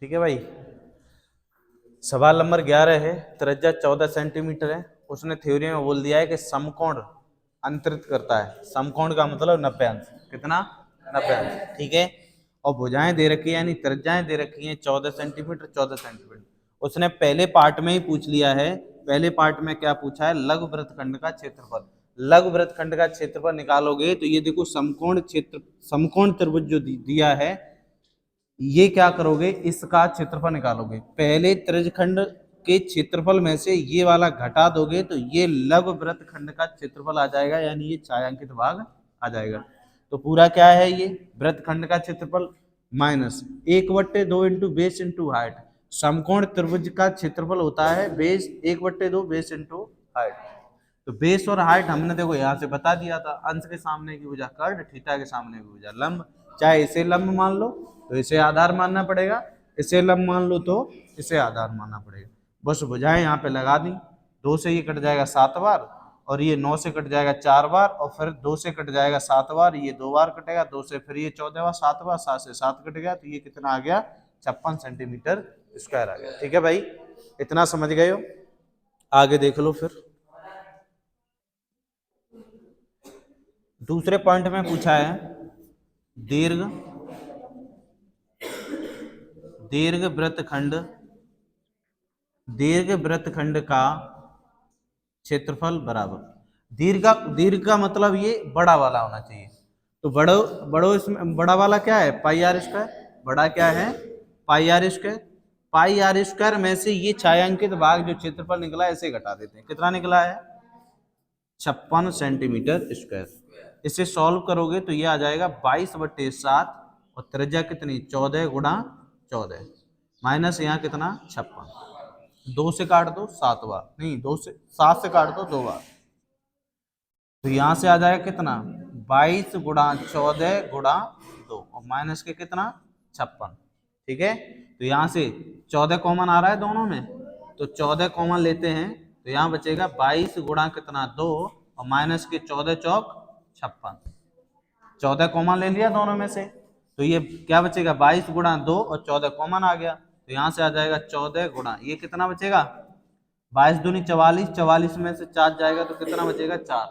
ठीक है भाई। सवाल नंबर 11 है, त्रिज्या 14 सेंटीमीटर है। उसने थ्योरी में बोल दिया है कि समकोण अंतरित करता है। समकोण का मतलब 90 अंश। कितना? 90 अंश। ठीक है। और भुजाएं दे रखी है, यानी त्रिज्याएं दे रखी हैं 14 सेंटीमीटर 14 सेंटीमीटर। उसने पहले पार्ट में ही पूछ लिया है। पहले पार्ट में क्या पूछा है? लघु वृत्तखंड का क्षेत्रफल। लघु वृत्तखंड का क्षेत्रफल निकालोगे तो ये देखो समकोण क्षेत्र, समकोण त्रिभुज जो दिया है, ये क्या करोगे? इसका क्षेत्रफल निकालोगे। पहले त्रिज्यखंड के क्षेत्रफल में से ये वाला घटा दोगे तो ये लघु वृत्तखंड का क्षेत्रफल आ जाएगा, यानी ये छायांकित भाग आ जाएगा। तो पूरा क्या है? ये वृत्तखंड का क्षेत्रफल minus 1/2 into base into height. समकोण त्रिभुज का क्षेत्रफल होता है बेस 1/2 बेस इंटू हाइट। तो बेस और हाइट हमने देखो यहाँ से बता दिया था। अंश के सामने की भुजा कर्ण, थीटा के सामने की भुजा लंब। चाहे इसे लंब मान लो तो इसे आधार मानना पड़ेगा, इसे लंब मान लो तो इसे आधार मानना पड़ेगा। बस भुजाएं यहाँ पे लगा दी। 2 से ये कट जाएगा 7 बार, और ये 9 से कट जाएगा 4 बार, और फिर 2 से कट जाएगा 7 बार, ये 2 बार कटेगा। 2 से फिर ये 14 बार, 7 बार, 7 से 7 कट गया, तो ये कितना आ गया? 56 सेंटीमीटर स्क्वायर आ गया। ठीक है भाई, इतना समझ गए हो? आगे देख लो फिर। दूसरे पॉइंट में पूछा है दीर्घ दीर्घ वृत्तखंड दीर्घ वृत्तखंड का क्षेत्रफल बराबर। दीर्घ का मतलब ये बड़ा वाला होना चाहिए। तो बड़ो बड़ो इसमें बड़ा वाला क्या है? Pi r square. बड़ा क्या है? Pi r square. Pi r square में से ये छायांकित भाग जो क्षेत्रफल निकला है इसे घटा देते हैं। कितना निकला है? 56 सेंटीमीटर स्क्वायर। इसे सॉल्व करोगे तो ये आ जाएगा 22/7, और त्रिज्या कितनी? 14 गुणा 14, माइनस यहाँ कितना? 56। 2 से काट दो 7 बार, नहीं 2 से 7 से काट दो 2 बार, तो यहाँ से आ जाएगा कितना? 22 गुणा 14 गुणा 2, और माइनस के कितना? 56। ठीक है। तो यहाँ से 14 कॉमन आ रहा है दोनों में, तो 14 कॉमन लेते हैं तो यहाँ बचेगा 22 गुणा कितना? 2, और माइनस के 14 चौक 56। 14 कॉमन ले लिया दोनों में से, तो ये क्या बचेगा? 22 गुणा 2, और 14 कॉमन आ गया, तो यहाँ से आ जाएगा 14 गुणा, ये कितना बचेगा? 22 दूनी 44, 44 में से 4 जाएगा तो कितना बचेगा? 4।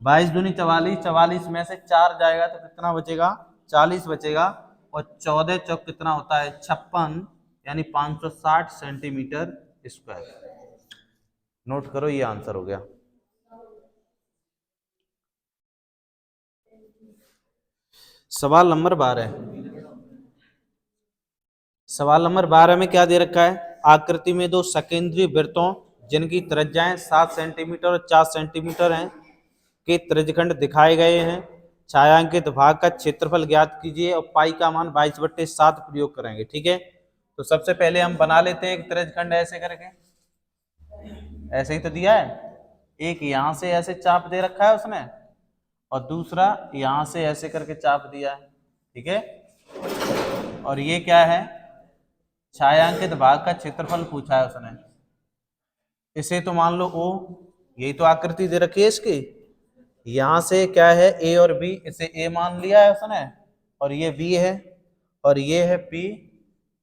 22 दूनी 44, 44 में से 4 जाएगा तो कितना बचेगा? 40 बचेगा, और 14 चौक कितना होता है? 56, यानी 560 सेंटीमीटर स्क्वायर। नोट करो, ये आंसर हो गया। सवाल नंबर 12। सवाल नंबर 12 में क्या दे रखा है? आकृति में दो सकेंद्रीय वृत्तों जिनकी त्रिज्याएं 7 सेंटीमीटर और 4 सेंटीमीटर हैं के त्रिज्यखंड दिखाए गए हैं। छायांकित भाग का क्षेत्रफल ज्ञात कीजिए और पाई का मान 22/7 प्रयोग करेंगे। ठीक है। तो सबसे पहले हम बना लेते हैं एक त्रिज्यखंड ऐसे करके। ऐसे ही तो दिया है, एक यहां से ऐसे चाप दे रखा है उसने, और दूसरा यहां से ऐसे करके चाप दिया है। ठीक है। और ये क्या है? छायांकित भाग का क्षेत्रफल पूछा है उसने। इसे तो मान लो ओ, यही तो आकृति दे रखी है इसकी। यहां से क्या है? ए और बी, इसे ए मान लिया है उसने, और ये बी है, और ये है पी,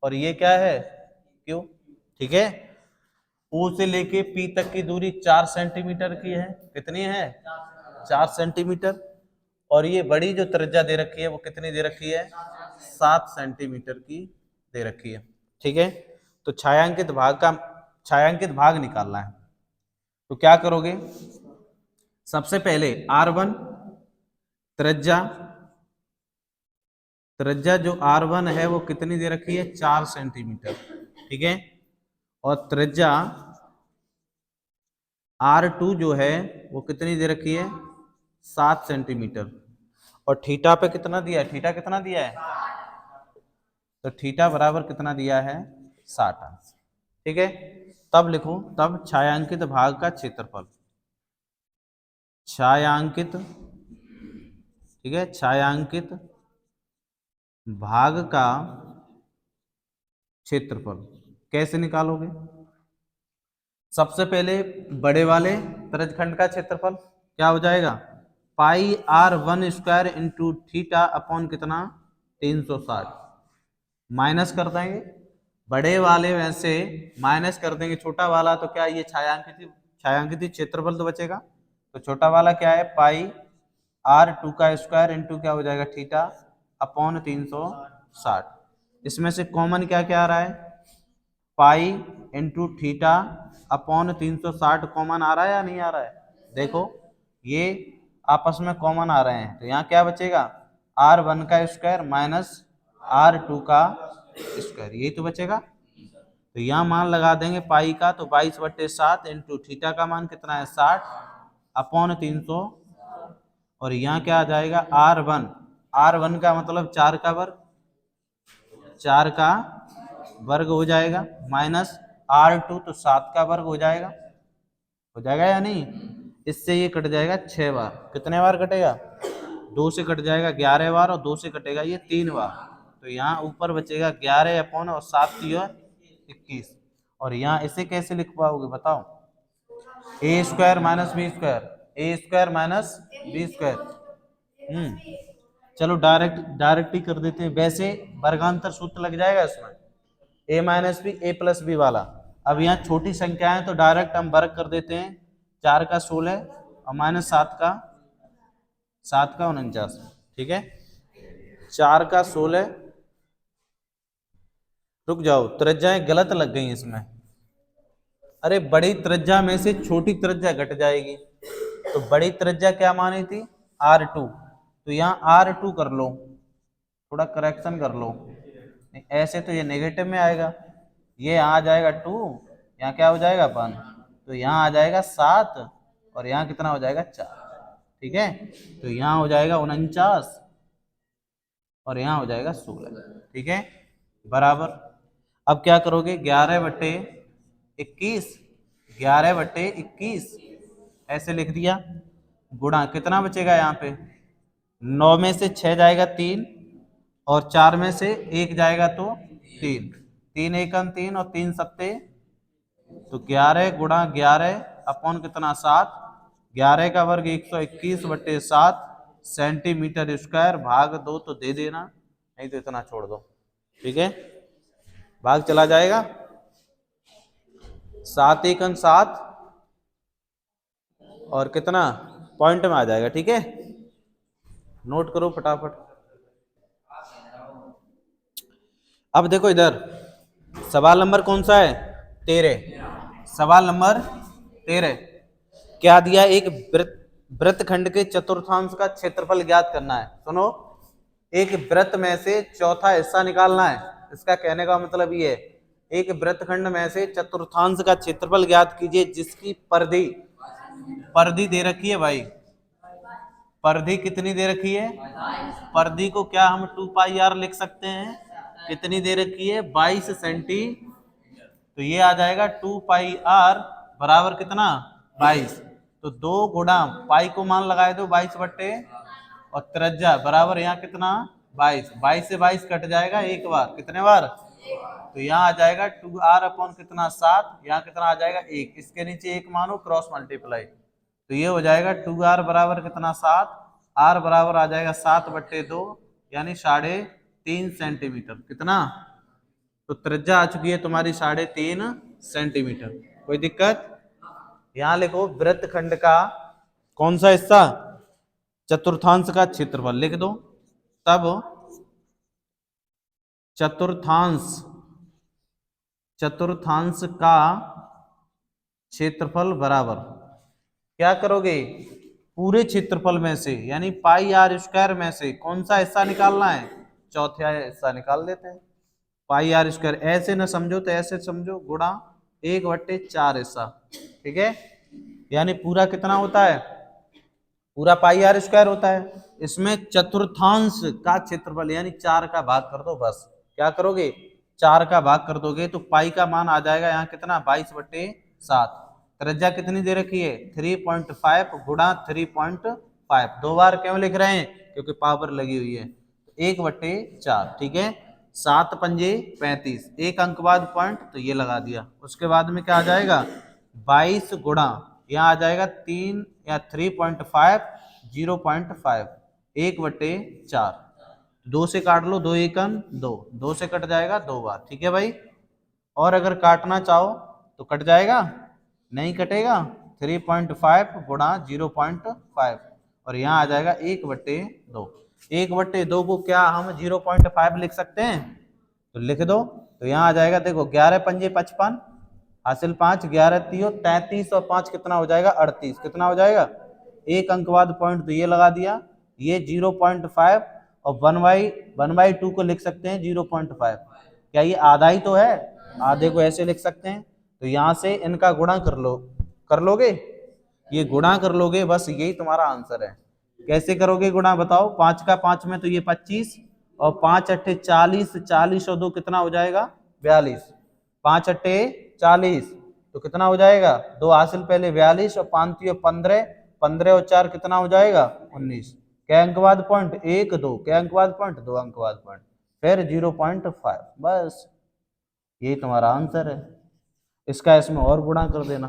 और ये क्या है? क्यू। ठीक है। ओ से लेके पी तक की दूरी 4 सेंटीमीटर की है। कितनी है? 4 सेंटीमीटर। और ये बड़ी जो त्रिज्या दे रखी है वो कितनी दे रखी है? 7 सेंटीमीटर की दे रखी है। ठीक है। तो छायांकित भाग निकालना है, तो क्या करोगे? सबसे पहले R1 त्रिज्या त्रिज्या जो R1 है वो कितनी दे रखी है? 4 सेंटीमीटर। ठीक है। और त्रिज्या R2 जो है वो कितनी दे रखी है? 7 सेंटीमीटर। और थीटा पे कितना दिया है? थीटा कितना दिया है? तो थीटा बराबर कितना दिया है? 60 अंश। ठीक है। तब लिखो, तब छायांकित भाग का क्षेत्रफल, छायांकित, ठीक है, छायांकित भाग का क्षेत्रफल कैसे निकालोगे? सबसे पहले बड़े वाले त्रिज्यखंड का क्षेत्रफल क्या हो जाएगा? पाई R1 square into theta upon कितना? 360। माइनस कर देंगे बड़े वाले में से, माइनस कर देंगे छोटा वाला, तो क्या ये छायांकित क्षेत्रफल तो बचेगा। तो छोटा वाला क्या है, पाई r2 का स्क्वायर इंटू क्या हो जाएगा, थीटा अपॉन 360। इसमें से कॉमन क्या क्या आ रहा है, pi into theta upon 360 common आ रहा है या नहीं आ रहा है, देखो ये आपस में कॉमन आ रहे हैं, तो यहाँ क्या बचेगा, r1 का स्क्वायर माइनस r2 का स्क्वायर, यही तो बचेगा। तो यहाँ मान लगा देंगे पाई का, तो 22/7 इंटू थीटा का मान कितना है 60 अपॉन 300, और यहाँ क्या आ जाएगा r1 का मतलब 4 का वर्ग, 4 का वर्ग हो जाएगा, माइनस r2 तो 7 का वर्ग हो जाएगा या नहीं। इससे ये कट जाएगा 6 बार, कितने बार कटेगा, 2 से कट जाएगा 11 बार, और 2 से कटेगा ये 3 बार। तो यहाँ ऊपर बचेगा 11 अपॉन और 7 की 21, और यहाँ इसे कैसे लिख पाओगे बताओ, ए स्क्वायर माइनस बी स्क्वायर, ए स्क्वायर माइनस बी स्क्वायर। चलो डायरेक्ट ही कर देते हैं, वैसे वर्गांतर सूत्र लग जाएगा इसमें, ए माइनस बी ए प्लस बी वाला। अब यहाँ छोटी संख्या है तो डायरेक्ट हम वर्ग कर देते हैं, 4 का 16 और माइनस 7 का 49, ठीक है। 4 का 16, रुक जाओ त्रिज्याएं गलत लग गई इसमें, अरे बड़ी त्रिज्या में से छोटी त्रिज्या घट जाएगी, तो बड़ी त्रिज्या क्या मानी थी r2, तो यहाँ r2 कर लो, थोड़ा करेक्शन कर लो, ऐसे तो ये नेगेटिव में आएगा, ये यहाँ आ जाएगा 2, यहाँ क्या हो जाएगा 1, तो यहाँ आ जाएगा 7, और यहाँ कितना हो जाएगा 4, ठीक है। तो यहाँ हो जाएगा 49 और यहाँ हो जाएगा 16, ठीक है, बराबर। अब क्या करोगे, 11/21, 11/21 ऐसे लिख दिया, गुणा कितना बचेगा यहाँ पे, 9 में से 6 जाएगा 3, और 4 में से 1 जाएगा तो 3, 3 एकम 3 और 3 सत्ते, तो 11 गुणा 11 अपॉन कितना 7, 11 का वर्ग 121/7 सेंटीमीटर स्क्वायर, भाग 2 तो दे देना, नहीं तो इतना छोड़ दो, ठीक है, भाग चला जाएगा, 7 एकम 7 और कितना पॉइंट में आ जाएगा, ठीक है, नोट करो फटाफट। अब देखो इधर सवाल नंबर कौन सा है, 13, सवाल नंबर 13 क्या दिया, एक वृत्तखंड के चतुर्थांश का क्षेत्रफल ज्ञात करना है। सुनो, एक वृत्त में से चौथा हिस्सा निकालना है, इसका कहने का मतलब ये है, एक वृत्तखंड में से चतुर्थांश का क्षेत्रफल ज्ञात कीजिए जिसकी परिधि दे रखी है भाई, परिधि कितनी दे रखी है, परिधि को क्या हम 2πr लिख सकते हैं, कितनी दे रखी है 22 सेंटी, तो ये आ जाएगा 2πr बराबर कितना 22, तो 2 गुणा पाई को मान लगाए दो 22 बट्टे और त्रिज्या बराबर यहाँ कितना 22, 22 से 22 कट जाएगा एक बार, कितने बार, तो यहाँ आ जाएगा 2r अपॉन कितना 7, यहाँ कितना आ जाएगा 1, इसके नीचे 1 मानो क्रॉस मल्टीप्लाई, तो ये हो जाएगा 2r बराबर कितना 7, r बराबर आ जाएगा 7/2 यानी 3.5 सेंटीमीटर, कितना, तो त्रिज्या आ चुकी है तुम्हारी 3.5 सेंटीमीटर, कोई दिक्कत। यहाँ लिखो वृत्तखंड का कौन सा हिस्सा, चतुर्थांश का क्षेत्रफल लिख दो, तब चतुर्थांश का क्षेत्रफल बराबर क्या करोगे, पूरे क्षेत्रफल में से यानी πr² में से कौन सा हिस्सा निकालना है, चौथा हिस्सा निकाल देते हैं, πr², ऐसे न समझो तो ऐसे समझो, गुणा 1/4 हिस्सा, ठीक है, यानी पूरा कितना होता है, पूरा πr² होता है, इसमें चतुर्थांश का क्षेत्रफल यानी 4 का भाग कर दो, बस क्या करोगे 4 का भाग कर दोगे तो पाई का मान आ जाएगा यहाँ कितना 22/7, त्रिज्या कितनी दे रखी है 3.5 गुणा 3.5, 2 बार क्यों लिख रहे हैं, क्योंकि पावर लगी हुई है, 1/4, ठीक है, 7 पंजे 35, एक अंक बाद पॉइंट तो ये लगा दिया, उसके बाद में क्या आ जाएगा 22 गुणा यहाँ आ जाएगा 3 या 3.5 0.5 1/4, 2 से काट लो, 2 एकम 2, 2 से कट जाएगा 2 बार, ठीक है भाई। और अगर काटना चाहो तो कट जाएगा, नहीं कटेगा, 3.5 गुणा 0.5 और यहाँ आ जाएगा 1/2। 1/2 को क्या हम 0.5 लिख सकते हैं? तो लिख दो। तो यहाँ आ जाएगा, देखो 11 पंजे 55 हासिल 5, 11 तियो 33 और 5 कितना हो जाएगा? 38। कितना हो जाएगा? एक अंक बाद पॉइंट तो ये लगा दिया, ये 0.5 और 1/2 को लिख सकते हैं 0.5। क्या ये आधा ही तो है? आधे को ऐसे लिख सकते हैं। तो यहाँ से इनका गुणा कर लो, कर लोगे? ये गुणा कर लोगे, बस यही तुम्हारा आंसर है। कैसे करोगे गुणा बताओ? 5 का 5 में तो ये 25 और 5 अट्ठे 40, 40 और 2 कितना हो जाएगा? 42। 5 अट्ठे 40 तो कितना हो जाएगा? 2 हासिल पहले 42 और 5 तियो 15, 15 और 4 कितना हो जाएगा? 19। क्या अंक बाद पॉइंट? 1 2। क्या अंक बाद पॉइंट? 2 अंक बाद पॉइंट, फिर 0.5। बस यही तुम्हारा आंसर है। इसका इसमें और गुणा कर देना,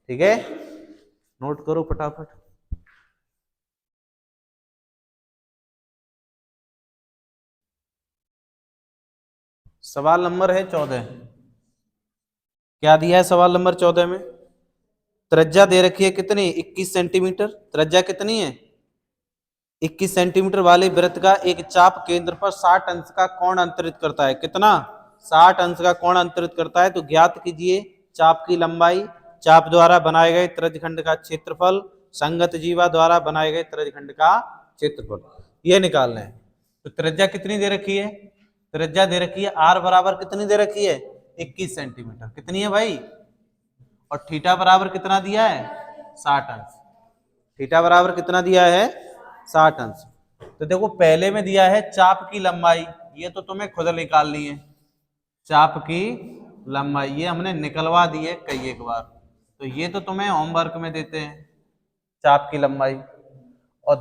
ठीक है? नोट करो फटाफट। सवाल नंबर है 14। क्या दिया है सवाल नंबर 14 में? त्रिज्या दे रखी है कितनी? 21 सेंटीमीटर। त्रिज्या कितनी है? 21 सेंटीमीटर वाले वृत्त का एक चाप केंद्र पर 60 अंश का कोण अंतरित करता है। कितना? 60 अंश का कोण अंतरित करता है। तो ज्ञात कीजिए चाप की लंबाई, चाप द्वारा बनाए गए त्रिज्यखंड का क्षेत्रफल, संगत जीवा द्वारा बनाए गए त्रिज्यखंड का क्षेत्रफल, ये निकालना है। तो त्रिज्या कितनी दे रखी है? त्रिज्या दे रखी है आर बराबर कितनी दे रखी है? 21 सेंटीमीटर। कितनी है भाई? और थीटा बराबर कितना दिया है? 60 अंश। थीटा बराबर कितना दिया है? 60 अंश। तो देखो पहले में दिया है चाप की लंबाई, ये तो तुम्हें खुद निकालनी है। चाप की लंबाई ये हमने निकलवा दी है कई एक बार, तो ये तो तुम्हें होमवर्क में देते हैं चाप की लंबाई। और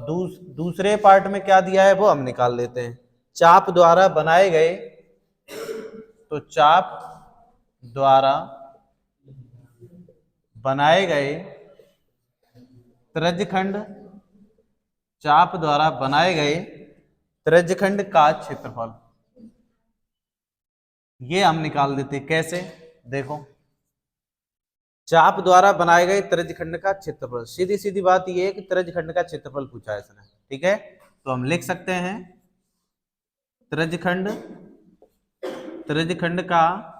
दूसरे पार्ट में क्या दिया है वो हम निकाल लेते हैं। चाप द्वारा बनाए गए, तो चाप द्वारा बनाए गए त्रिज्यखंड, चाप द्वारा बनाए गए त्रिज्यखंड का क्षेत्रफल, ये हम निकाल देते। कैसे? देखो चाप द्वारा बनाए गए त्रिज्यखंड का क्षेत्रफल, सीधी सीधी बात ये है कि त्रिज्यखंड का क्षेत्रफल पूछा है इसने, ठीक है? तो हम लिख सकते हैं त्रिज्यखंड, त्रिज्यखंड का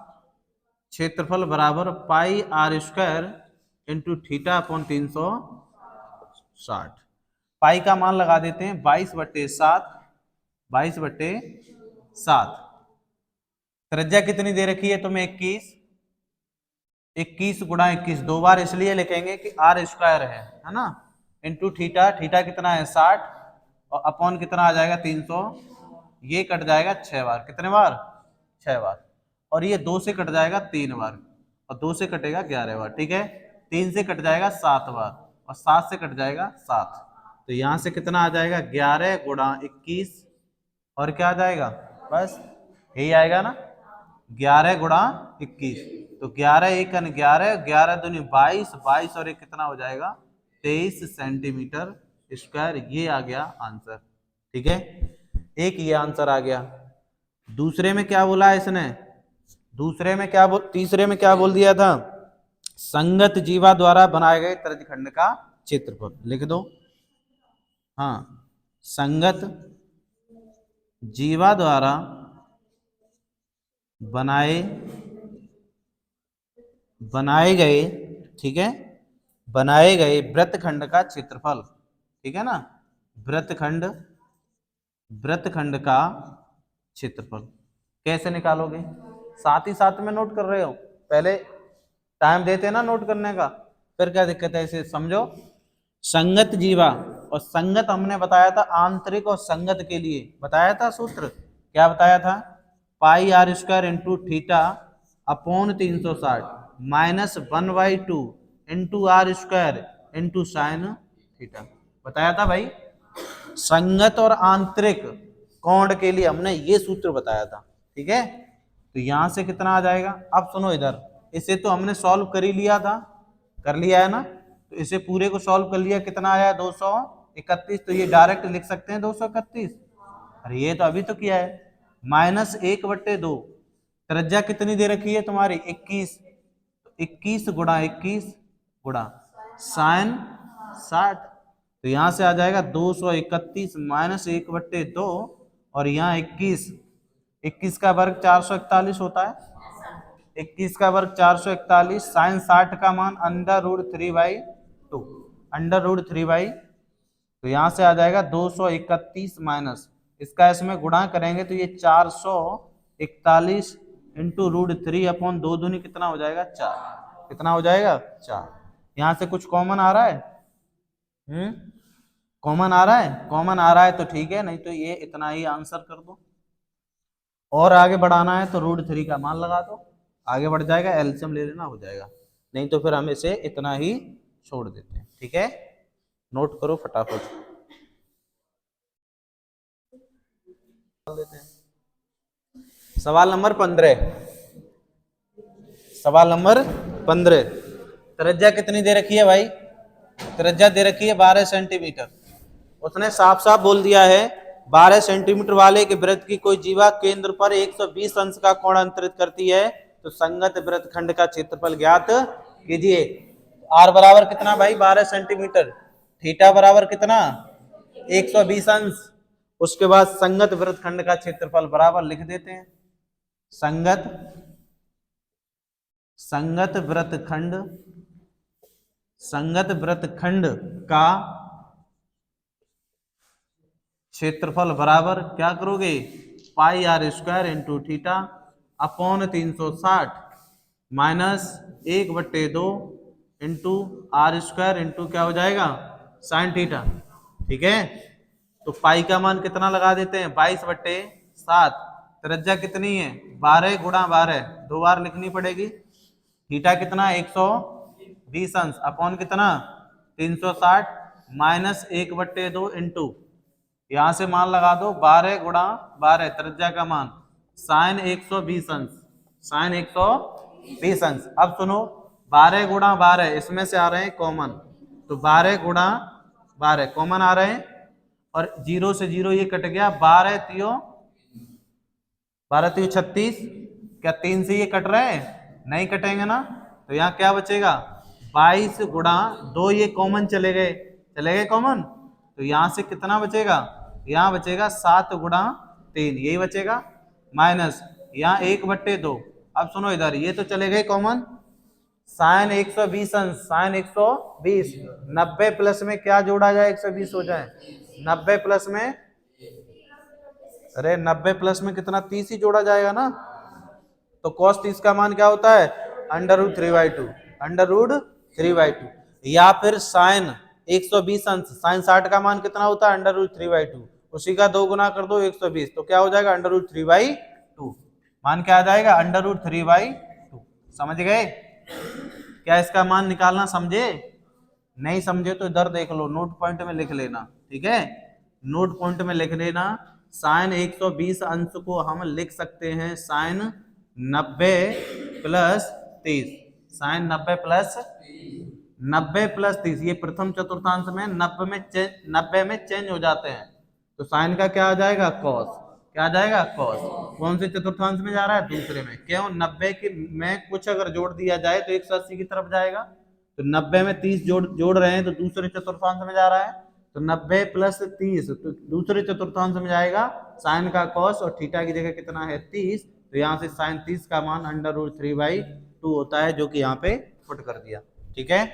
क्षेत्रफल बराबर pi r square into theta upon 360। Pi का मान लगा देते हैं 22/7, 22/7। त्रिज्या कितनी दे रखी है तुम्हें? 21। 21 गुणा 21 दो बार इसलिए लिखेंगे कि आर स्क्वायर है ना, इंटू थीटा, थीटा कितना है? 60 और अपॉन कितना आ जाएगा? 300। ये कट जाएगा 6 बार। कितने बार? 6 बार। और ये 2 से कट जाएगा 3 बार और 2 से कटेगा 11 बार, ठीक है? 3 से कट जाएगा 7 बार और 7 से कट जाएगा 7। तो यहां से कितना आ जाएगा? 11 गुणा 21 और क्या आ जाएगा? बस यही आएगा ना, 11 गुणा 21। तो 11 एक 11, 11 दूनी 22, 22 और एक कितना हो जाएगा? 23 सेंटीमीटर स्क्वायर। ये आ गया आंसर, ठीक है? एक ये आंसर आ गया। दूसरे में क्या बोला है इसने? दूसरे में क्या तीसरे में क्या बोल दिया था? संगत जीवा द्वारा बनाए गए त्रिज्यखंड का क्षेत्रफल लिख दो। हाँ, संगत जीवा द्वारा बनाए गए, ठीक है, बनाए गए वृत्तखंड का क्षेत्रफल, ठीक है ना? वृत्तखंड का क्षेत्रफल कैसे निकालोगे? साथ ही साथ में नोट कर रहे हो, पहले टाइम देते ना नोट करने का, फिर क्या दिक्कत है? इसे समझो। संगत जीवा, और संगत हमने बताया था आंतरिक और संगत के लिए बताया था सूत्र। क्या बताया था? Pi r square into theta upon 360 minus 1/2 into r square into sine theta, बताया था भाई। संगत और आंतरिक कोण के लिए हमने ये सूत्र बताया था, ठीक है? तो यहां से कितना आ जाएगा? अब सुनो इधर, इसे तो हमने सॉल्व कर ही लिया था, कर लिया है ना? तो इसे पूरे को सॉल्व कर लिया, कितना आया? 231। तो ये डायरेक्ट लिख सकते हैं 231, अरे ये तो अभी तो किया है, -1/2। त्रिज्या कितनी दे रखी है तुम्हारी 21, 21 गुणा 21 गुणा साइन 60, तो यहां से आ जाएगा 231 -1/2 और यहाँ 21, 21 का वर्ग 441 होता है, 21 का वर्ग 441, साइन 60 का मान √3/2, √3/, तो यहां से आ जाएगा 231 माइनस इसका इसमें गुणा करेंगे तो ये 441 इंटू √3/2 दूनी कितना हो जाएगा 4, कितना हो जाएगा 4। यहां से कुछ कॉमन आ रहा है, कॉमन आ रहा है, कॉमन आ रहा है तो ठीक है, नहीं तो ये इतना ही आंसर कर दो। और आगे बढ़ाना है तो √3 का मान लगा दो, आगे बढ़ जाएगा, एलसीएम ले लेना हो जाएगा, नहीं तो फिर हम इसे इतना ही छोड़ देते हैं। ठीक है, नोट करो फटाफट। सवाल नंबर 15, सवाल नंबर 15, त्रिज्या कितनी दे रखी है भाई, त्रिज्या दे रखी है 12 सेंटीमीटर। उसने साफ साफ बोल दिया है 12 सेंटीमीटर वाले के वृत्त की कोई जीवा केंद्र पर 120 अंश का कोण अंतरित करती है, तो संगत वृत्तखंड का क्षेत्रफल ज्ञात कीजिए। आर बराबर कितना भाई 12 सेंटीमीटर, थीटा बराबर कितना 120 अंश, उसके बाद संगत वृत्तखंड का क्षेत्रफल बराबर लिख देते हैं, संगत वृत्तखंड का क्षेत्रफल बराबर क्या करोगे πr² into theta upon 360 -1/2 into r² into क्या हो जाएगा साइन थीटा। ठीक है, तो पाई का मान कितना लगा देते हैं 22/7, त्रिज्या कितनी है 12 गुणा 12, 2 बार लिखनी पड़ेगी, थीटा कितना 120 अंश अपॉन कितना 360 -1/2 इंटू यहां से मान लगा दो 12 गुणा 12 त्रिज्या का मान साइन 120 अंश, साइन 120 अंश। अब सुनो 12 गुणा 12 इसमें से आ रहे हैं कॉमन, तो 12 गुणा 12 कॉमन आ रहे हैं और 0 से 0 ये कट गया, 12 तियो 36, क्या 3 से ये कट रहे हैं, नहीं कटेंगे ना, तो यहाँ क्या बचेगा 22 गुणा 2, ये कॉमन चले गए कॉमन, तो यहाँ से कितना बचेगा, यहाँ बचेगा 7 गुणा 3, यही बचेगा, माइनस यहाँ 1/2। अब सुनो इधर ये तो चले गए कॉमन, साइन 120 अंश, साइन 120, 90 प्लस में क्या जोड़ा जाए 120 हो जाए, 90 प्लस में, अरे 90 प्लस में कितना 30 ही जोड़ा जाएगा ना, तो cos 30 का मान क्या होता है √3/2, √3/2, या फिर साइन 120 अंश, साइन 60 का मान कितना होता है √3/2, उसी का 2 गुना कर दो 120, तो क्या हो जाएगा √3/2, मान क्या आ जाएगा √3/2। समझ गए, क्या इसका मान निकालना समझे, नहीं समझे तो इधर देख लो, नोट पॉइंट में लिख लेना। ठीक है, नोट पॉइंट में लिख लेना, साइन 120 अंश को हम लिख सकते हैं साइन 90 प्लस 30, साइन 90 प्लस 30, ये प्रथम चतुर्थांश में 90 में चेंज हो जाते हैं, तो साइन का क्या आ जाएगा कॉस, क्या आ जाएगा कॉस, कौन से चतुर्थांश में जा रहा है दूसरे में, क्यों 90 के में कुछ अगर जोड़ दिया जाए तो 180 की तरफ जाएगा, तो 90 में 30 जोड़ रहे हैं तो दूसरे चतुर्थांश में जा रहा है, तो 90 प्लस 30 तो दूसरे चतुर्थांश में जाएगा साइन का कॉस, और थीटा की जगह कितना है 30, तो यहाँ से साइन 30 का मान √3/2 होता है, जो कि यहाँ पे पुट कर दिया। ठीक है,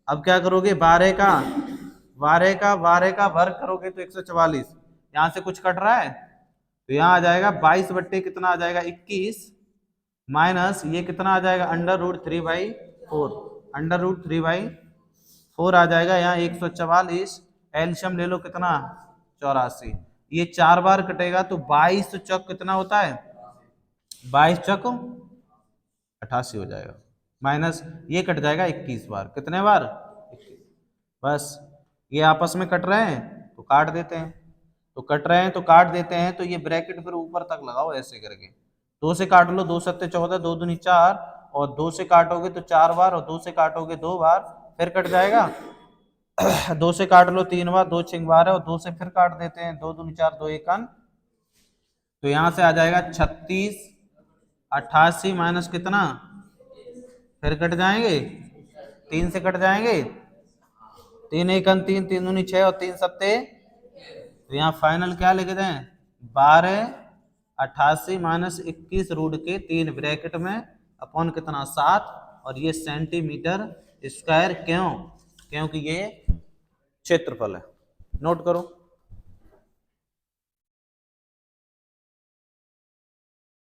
अब क्या करोगे 12 का वर्ग करोगे तो 144, यहाँ से कुछ कट रहा है तो यहाँ आ जाएगा 22 बट्टे कितना आ जाएगा 21, माइनस ये कितना आ जाएगा √3/4, √3/4 आ जाएगा, यहाँ 144, एलसीएम ले लो कितना 84, ये 4 बार कटेगा तो 22 चौक कितना होता है 22 चौक 88 हो जाएगा, माइनस ये कट जाएगा 21 बार, कितने बार 21, बस ये आपस में कट रहे हैं तो काट देते हैं, तो कट रहे हैं तो काट देते हैं, तो ये ब्रैकेट फिर ऊपर तक लगाओ ऐसे करके, 2 से काट लो 2 7 14, 2 दूनी 4, और 2 से काटोगे तो 4 बार, और 2 से काटोगे 2 बार, फिर कट जाएगा 2 से काट लो 3 बार, 2 6 बार है, और 2 से फिर काट देते हैं, 2 दूनी 4, 2 1 तो यहां से आ जाएगा 36, 88 माइनस कितना, फिर कट जाएंगे, 3 से कट जाएंगे, 3 एकम 3, 3 दूनी 6 और 3 सत्ते, तो यहाँ फाइनल क्या लिख दें, 12, 88 माइनस 21 रूट के 3 ब्रैकेट में अपॉन कितना 7, और ये सेंटीमीटर स्क्वायर, क्यों, क्योंकि ये क्षेत्रफल है। नोट करो।